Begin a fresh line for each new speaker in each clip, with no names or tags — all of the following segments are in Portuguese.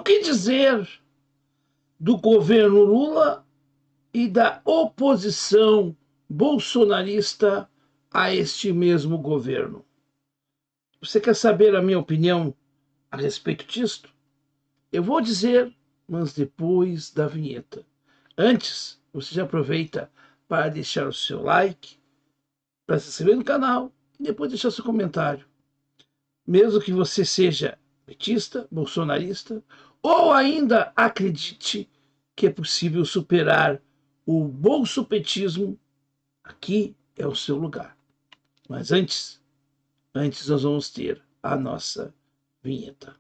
que dizer do governo Lula e da oposição bolsonarista a este mesmo governo? Você quer saber a minha opinião a respeito disto? Eu vou dizer, mas depois da vinheta. Antes, você já aproveita para deixar o seu like, para se inscrever no canal e depois deixar seu comentário. Mesmo que você seja petista, bolsonarista, ou ainda acredite que é possível superar o bolsopetismo, aqui é o seu lugar. Mas antes nós vamos ter a nossa vinheta.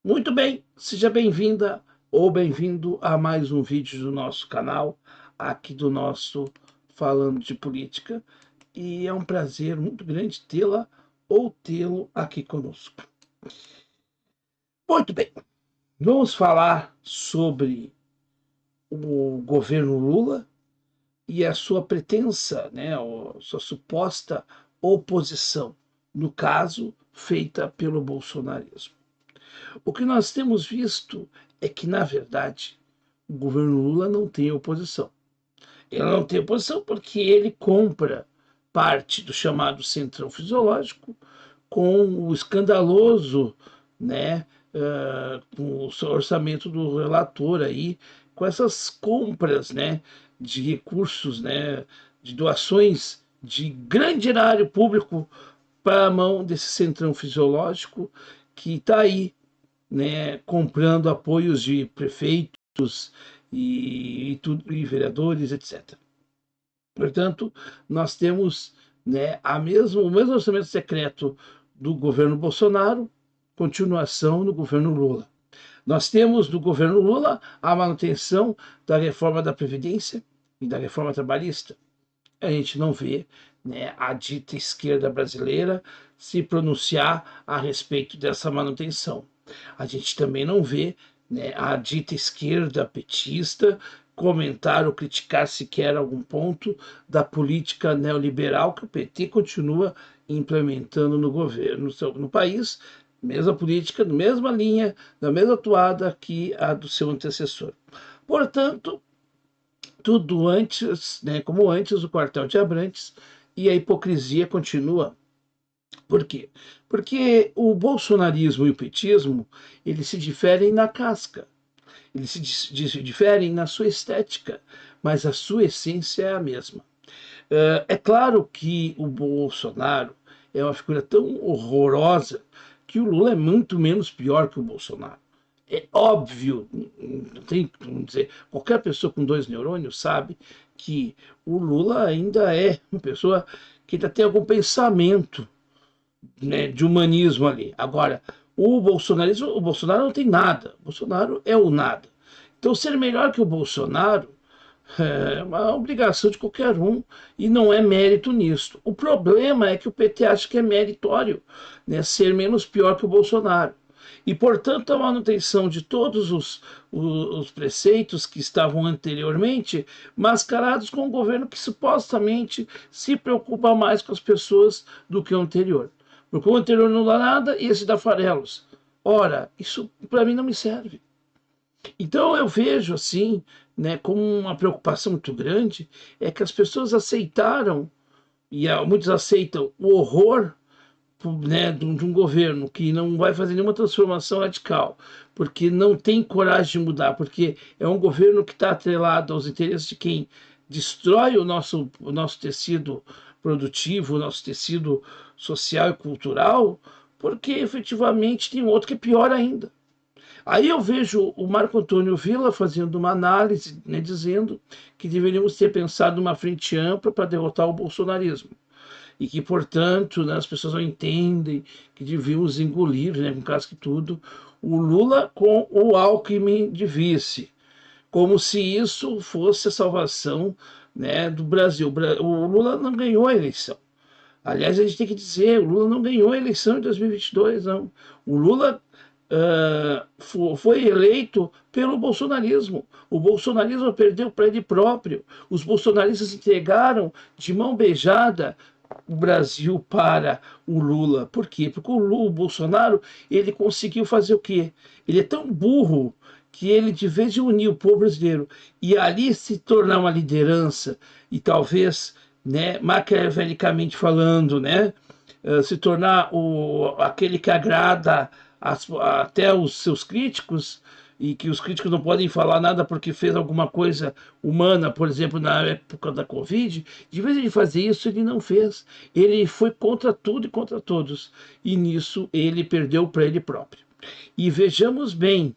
Muito bem, seja bem-vinda ou bem-vindo a mais um vídeo do nosso canal, aqui do nosso Falando de Política, e é um prazer muito grande tê-la ou tê-lo aqui conosco. Muito bem, vamos falar sobre o governo Lula e a sua pretensa, sua suposta oposição, no caso, feita pelo bolsonarismo. O que nós temos visto é que, na verdade, o governo Lula não tem oposição. Ele não tem oposição porque ele compra parte do chamado Centrão Fisiológico com o escandaloso, com o orçamento do relator aí, com essas compras, de recursos, de doações de grande erário público para a mão desse Centrão Fisiológico que está aí, comprando apoios de prefeitos e vereadores, etc. Portanto, nós temos o mesmo orçamento secreto do governo Bolsonaro, continuação no governo Lula. Nós temos no governo Lula a manutenção da reforma da Previdência e da reforma trabalhista. A gente não vê a dita esquerda brasileira se pronunciar a respeito dessa manutenção. A gente também não vê a dita esquerda petista comentar ou criticar sequer algum ponto da política neoliberal que o PT continua implementando no governo, no país, mesma política, mesma linha, da mesma atuada que a do seu antecessor. Portanto, tudo antes, como antes do quartel de Abrantes, e a hipocrisia continua. Por quê? Porque o bolsonarismo e o petismo, eles se diferem na casca, eles se diferem na sua estética, mas a sua essência é a mesma. É claro que o Bolsonaro é uma figura tão horrorosa que o Lula é muito menos pior que o Bolsonaro. É óbvio, não tem como dizer, qualquer pessoa com 2 neurônios sabe que o Lula ainda é uma pessoa que ainda tem algum pensamento de humanismo ali. Agora, o Bolsonaro não tem nada. O Bolsonaro é o nada. Então, ser melhor que o Bolsonaro é uma obrigação de qualquer um e não é mérito nisso. O problema é que o PT acha que é meritório ser menos pior que o Bolsonaro. E, portanto, a manutenção de todos os preceitos que estavam anteriormente mascarados com um governo que supostamente se preocupa mais com as pessoas do que o anterior. Porque o anterior não dá nada e esse dá farelos. Ora, isso para mim não me serve. Então eu vejo assim, como uma preocupação muito grande, é que as pessoas aceitaram, e muitos aceitam, o horror de um governo que não vai fazer nenhuma transformação radical, porque não tem coragem de mudar, porque é um governo que está atrelado aos interesses de quem destrói o nosso tecido produtivo, o nosso tecido social e cultural, porque efetivamente tem outro que é pior ainda. Aí eu vejo o Marco Antônio Villa fazendo uma análise, dizendo que deveríamos ter pensado numa frente ampla para derrotar o bolsonarismo. e que, portanto, né, as pessoas não entendem que devíamos engolir, né, com caso que tudo, o Lula com o Alckmin de vice, como se isso fosse a salvação, né, do Brasil. O Lula não ganhou a eleição. Aliás, a gente tem que dizer, o Lula não ganhou a eleição em 2022, não. O Lula foi eleito pelo bolsonarismo. O bolsonarismo perdeu para ele próprio. Os bolsonaristas entregaram de mão beijada o Brasil para o Lula. Por quê? Porque o Bolsonaro, ele conseguiu fazer o quê? Ele é tão burro que ele, de vez de unir o povo brasileiro e ali se tornar uma liderança e talvez, né, maquiavelicamente falando, né, se tornar aquele que agrada até os seus críticos, e que os críticos não podem falar nada porque fez alguma coisa humana, por exemplo, na época da Covid, de vez de fazer isso, ele não fez. Ele foi contra tudo e contra todos. E nisso ele perdeu para ele próprio. E vejamos bem,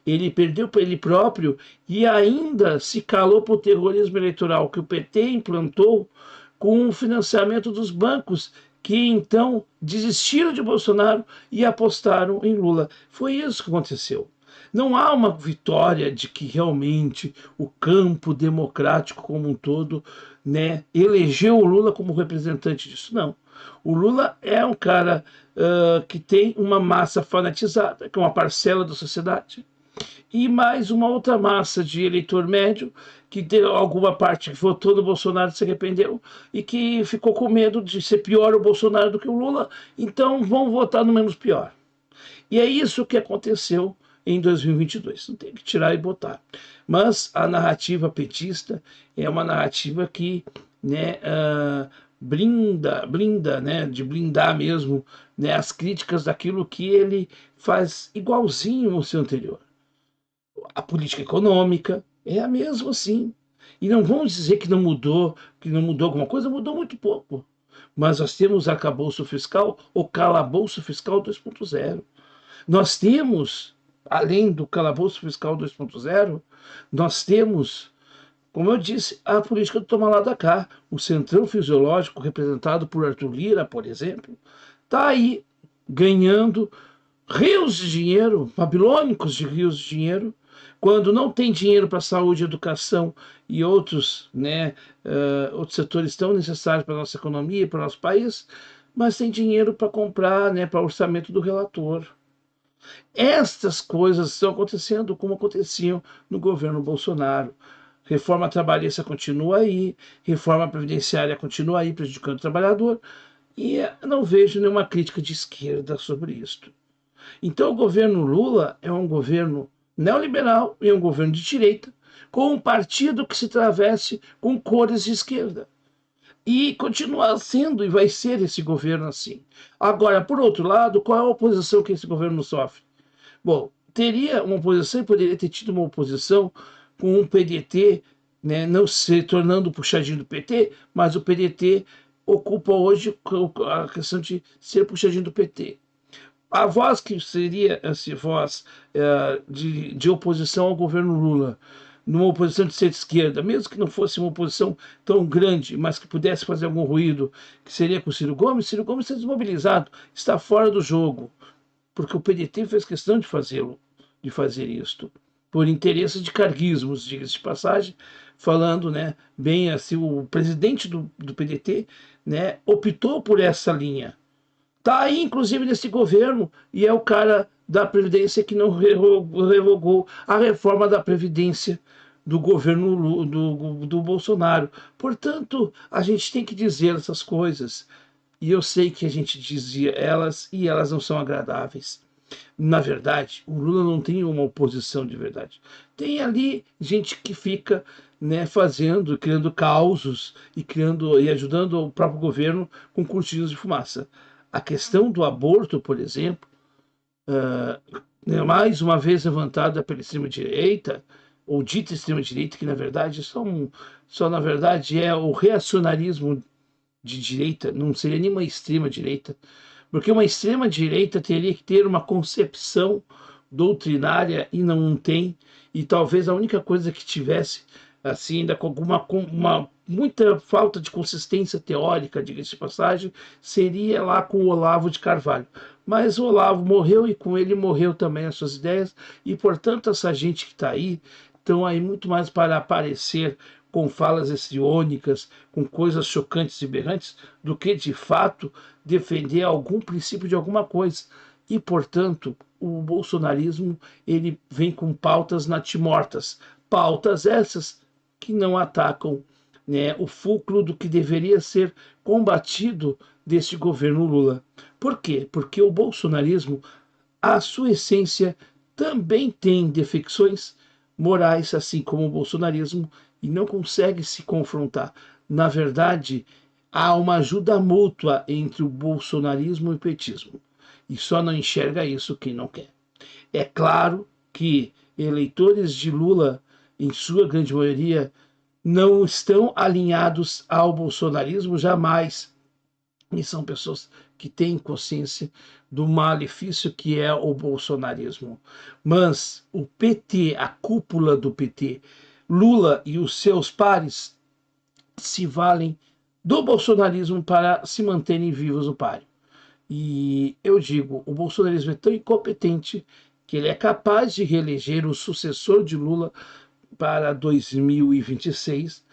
ele perdeu para ele próprio e ainda se calou para o terrorismo eleitoral que o PT implantou com o financiamento dos bancos, que então desistiram de Bolsonaro e apostaram em Lula. Foi isso que aconteceu. Não há uma vitória de que realmente o campo democrático como um todo, né, elegeu o Lula como representante disso. Não. O Lula é um cara que tem uma massa fanatizada, que é uma parcela da sociedade, e mais uma outra massa de eleitor médio, que deu alguma parte que votou no Bolsonaro e se arrependeu, e que ficou com medo de ser pior o Bolsonaro do que o Lula, então vão votar no menos pior. E é isso que aconteceu em 2022. Não tem que tirar e botar. Mas a narrativa petista é uma narrativa que, né, blinda, né, de blindar mesmo, né, as críticas daquilo que ele faz igualzinho ao seu anterior. A política econômica é a mesma, sim. E não vamos dizer que não mudou alguma coisa, mudou muito pouco. Mas nós temos arcabouço fiscal, ou calabouço fiscal 2.0. Nós temos, além do calabouço fiscal 2.0, nós temos, como eu disse, a política do toma lá da cá. O centrão fisiológico, representado por Arthur Lira, por exemplo, está aí ganhando rios de dinheiro, babilônicos de rios de dinheiro, quando não tem dinheiro para saúde, educação e outros, né, outros setores tão necessários para a nossa economia, para o nosso país, mas tem dinheiro para comprar, né, para o orçamento do relator. Estas coisas estão acontecendo como aconteciam no governo Bolsonaro. Reforma trabalhista continua aí, reforma previdenciária continua aí, prejudicando o trabalhador, e não vejo nenhuma crítica de esquerda sobre isto. Então, o governo Lula é um governo neoliberal e um governo de direita, com um partido que se traveste com cores de esquerda. E continua sendo e vai ser esse governo assim. Agora, por outro lado, qual é a oposição que esse governo sofre? Bom, teria uma oposição e poderia ter tido uma oposição com o PDT, né, não se tornando o puxadinho do PT, mas o PDT ocupa hoje a questão de ser puxadinho do PT. A voz que seria essa voz de oposição ao governo Lula, numa oposição de centro-esquerda, mesmo que não fosse uma oposição tão grande, mas que pudesse fazer algum ruído, que seria com o Ciro Gomes está desmobilizado, está fora do jogo, porque o PDT fez questão de fazer isto, por interesse de carguismos, diga-se de passagem, falando, né, bem assim, o presidente do PDT, né, optou por essa linha. Está aí, inclusive, nesse governo, e é o cara da Previdência que não revogou a reforma da Previdência do governo do Bolsonaro. Portanto, a gente tem que dizer essas coisas. E eu sei que a gente dizia elas e elas não são agradáveis. Na verdade, o Lula não tem uma oposição de verdade. Tem ali gente que fica, né, fazendo, criando causos e ajudando o próprio governo com cortinas de fumaça. A questão do aborto, por exemplo, mais uma vez levantada pela extrema-direita, ou dita extrema-direita, que na verdade só na verdade é o reacionarismo de direita, não seria nem uma extrema-direita, porque uma extrema-direita teria que ter uma concepção doutrinária e não tem, e talvez a única coisa que tivesse, assim, ainda com muita falta de consistência teórica, diga-se de passagem, seria lá com o Olavo de Carvalho. Mas o Olavo morreu e com ele morreu também as suas ideias, e portanto essa gente que está aí, estão aí muito mais para aparecer com falas histriônicas, com coisas chocantes e berrantes, do que de fato defender algum princípio de alguma coisa. E portanto o bolsonarismo ele vem com pautas natimortas, pautas essas que não atacam, né, o fulcro do que deveria ser combatido deste governo Lula. Por quê? Porque o bolsonarismo, a sua essência, também tem defecções morais, assim como o bolsonarismo, e não consegue se confrontar. Na verdade, há uma ajuda mútua entre o bolsonarismo e o petismo. E só não enxerga isso quem não quer. É claro que eleitores de Lula, em sua grande maioria, não estão alinhados ao bolsonarismo jamais. E são pessoas que têm consciência do malefício que é o bolsonarismo. Mas o PT, a cúpula do PT, Lula e os seus pares, se valem do bolsonarismo para se manterem vivos no páreo. E eu digo, o bolsonarismo é tão incompetente que ele é capaz de reeleger o sucessor de Lula para 2026,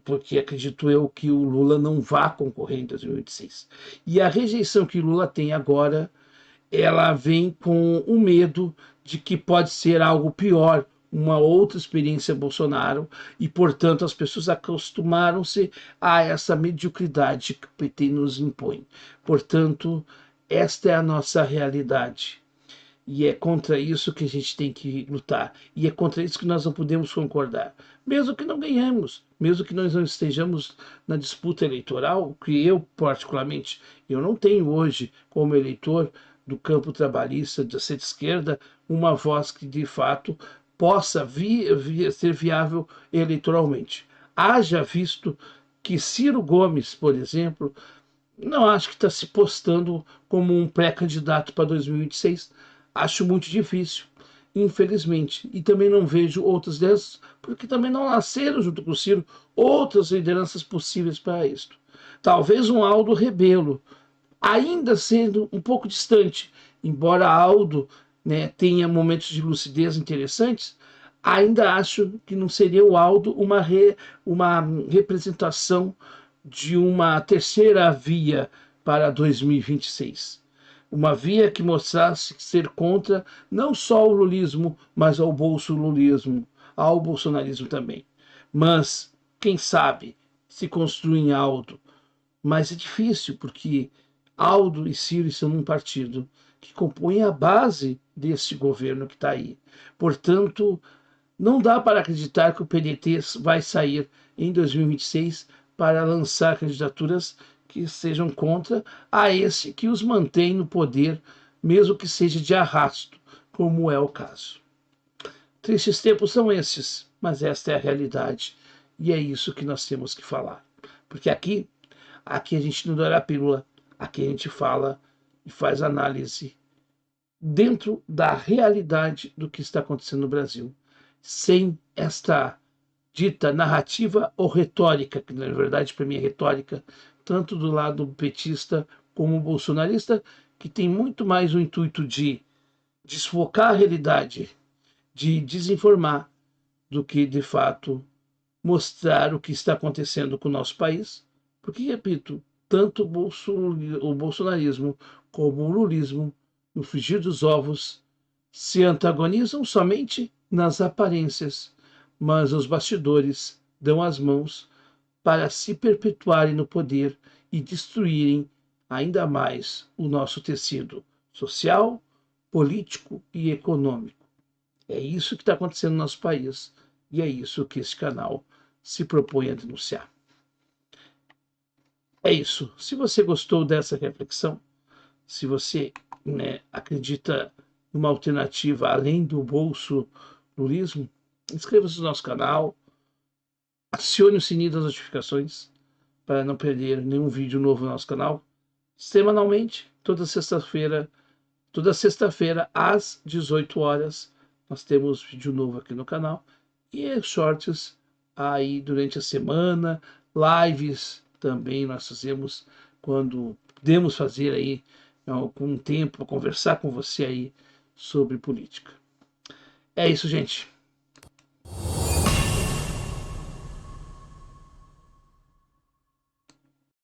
porque acredito eu que o Lula não vá concorrer em 2026. E a rejeição que Lula tem agora, ela vem com o medo de que pode ser algo pior, uma outra experiência Bolsonaro, e portanto as pessoas acostumaram-se a essa mediocridade que o PT nos impõe. Portanto, esta é a nossa realidade. E é contra isso que a gente tem que lutar. E é contra isso que nós não podemos concordar. Mesmo que não ganhemos, mesmo que nós não estejamos na disputa eleitoral, que eu, particularmente, eu não tenho hoje, como eleitor do campo trabalhista, da centro-esquerda, uma voz que, de fato, possa ser viável eleitoralmente. Haja visto que Ciro Gomes, por exemplo, não acho que está se postando como um pré-candidato para 2026. Acho muito difícil, infelizmente. E também não vejo outras dessas, porque também não nasceram junto com o Ciro outras lideranças possíveis para isto. Talvez um Aldo Rebelo, ainda sendo um pouco distante, embora Aldo, né, tenha momentos de lucidez interessantes, ainda acho que não seria o Aldo uma representação de uma terceira via para 2026. Uma via que mostrasse ser contra não só o lulismo, mas ao bolsolulismo, ao bolsonarismo também. Mas, quem sabe, se construi em Aldo. Mas é difícil, porque Aldo e Ciro são um partido que compõe a base desse governo que está aí. Portanto, não dá para acreditar que o PDT vai sair em 2026 para lançar candidaturas que sejam contra a esse que os mantém no poder, mesmo que seja de arrasto, como é o caso. Tristes tempos são esses, mas esta é a realidade e é isso que nós temos que falar. Porque aqui a gente não dá a pílula, aqui a gente fala e faz análise dentro da realidade do que está acontecendo no Brasil, sem esta dita narrativa ou retórica, que na verdade para mim é retórica, tanto do lado petista como bolsonarista, que tem muito mais o intuito de desfocar a realidade, de desinformar, do que de fato mostrar o que está acontecendo com o nosso país. Porque, repito, tanto o bolsonarismo como o lulismo, no frigir dos ovos, se antagonizam somente nas aparências, mas os bastidores dão as mãos para se perpetuarem no poder e destruírem ainda mais o nosso tecido social, político e econômico. É isso que está acontecendo no nosso país e é isso que esse canal se propõe a denunciar. É isso. Se você gostou dessa reflexão, se você, né, acredita numa alternativa além do bolso-lulismo, inscreva-se no nosso canal, acione o sininho das notificações para não perder nenhum vídeo novo no nosso canal. Semanalmente, toda sexta-feira às 18 horas, nós temos vídeo novo aqui no canal e shorts aí durante a semana, lives também nós fazemos quando podemos fazer aí algum tempo para conversar com você aí sobre política. É isso, gente.